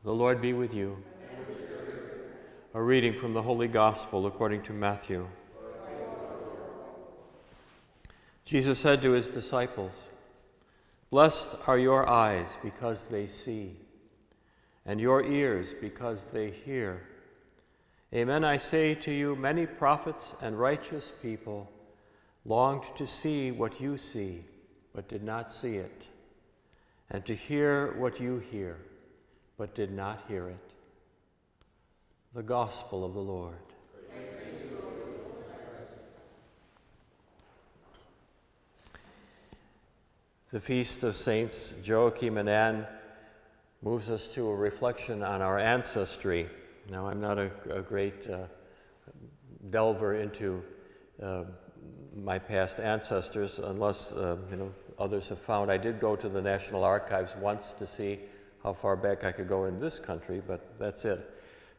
The Lord be with you. A reading from the Holy Gospel according to Matthew. Jesus said to his disciples, "Blessed are your eyes because they see, and your ears because they hear. Amen, I say to you, many prophets and righteous people longed to see what you see, but did not see it, and to hear what you hear, but did not hear it." The Gospel of the Lord. The Feast of Saints Joachim and Anne moves us to a reflection on our ancestry. Now, I'm not a great delver into my past ancestors, unless others have found. I did go to the National Archives once to see how far back I could go in this country, but that's it.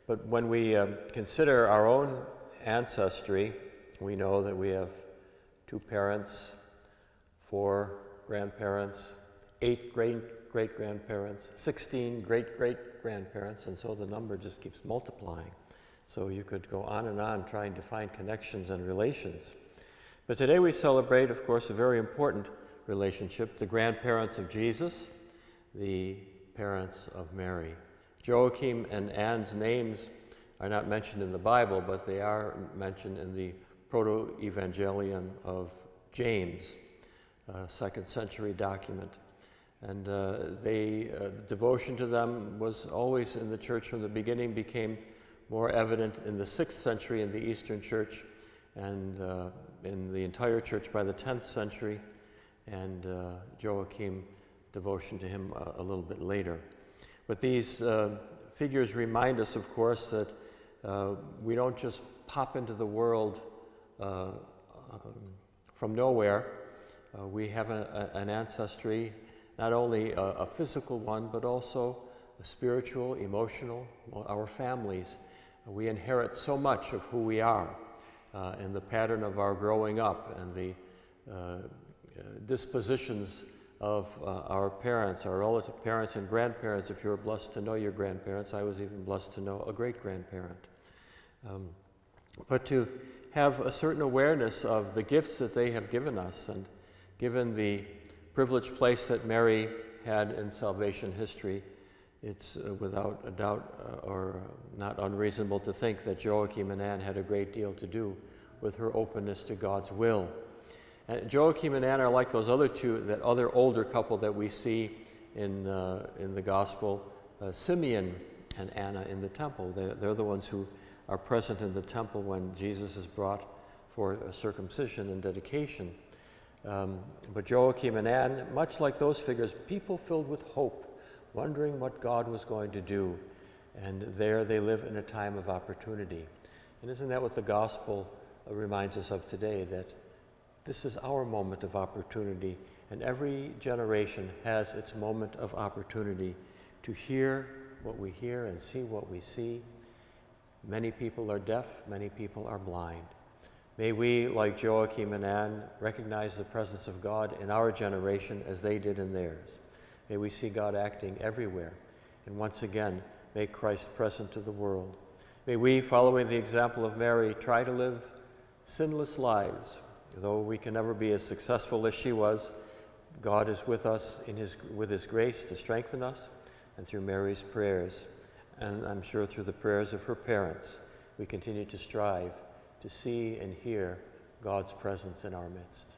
But when we consider our own ancestry, we know that we have 2 parents, 4 grandparents, 8 great-great-grandparents, 16 great-great-grandparents, and so the number just keeps multiplying. So you could go on and on trying to find connections and relations. But today we celebrate, of course, a very important relationship, the grandparents of Jesus, the parents of Mary. Joachim and Anne's names are not mentioned in the Bible, but they are mentioned in the Proto-Evangelium of James, a 2nd century document. And devotion to them was always in the church from the beginning, became more evident in the 6th century in the Eastern Church, and in the entire church by the 10th century, and Joachim, devotion to him a little bit later. But these figures remind us, of course, that we don't just pop into the world from nowhere. We have an ancestry, not only a physical one, but also a spiritual, emotional, our families. We inherit so much of who we are and the pattern of our growing up and the dispositions of our parents, our relative parents and grandparents. If you're blessed to know your grandparents, I was even blessed to know a great-grandparent. But to have a certain awareness of the gifts that they have given us, and given the privileged place that Mary had in salvation history, it's without a doubt or not unreasonable to think that Joachim and Anne had a great deal to do with her openness to God's will. Joachim and Anne are like those other two, that other older couple that we see in the Gospel, Simeon and Anna in the temple. They're the ones who are present in the temple when Jesus is brought for circumcision and dedication. But Joachim and Anne, much like those figures, people filled with hope, wondering what God was going to do. And there they live in a time of opportunity. And isn't that what the Gospel reminds us of today, that this is our moment of opportunity, and every generation has its moment of opportunity to hear what we hear and see what we see. Many people are deaf, many people are blind. May we, like Joachim and Anne, recognize the presence of God in our generation as they did in theirs. May we see God acting everywhere, and once again, make Christ present to the world. May we, following the example of Mary, try to live sinless lives. Though we can never be as successful as she was, God is with us with His grace to strengthen us, and through Mary's prayers, and I'm sure through the prayers of her parents, we continue to strive to see and hear God's presence in our midst.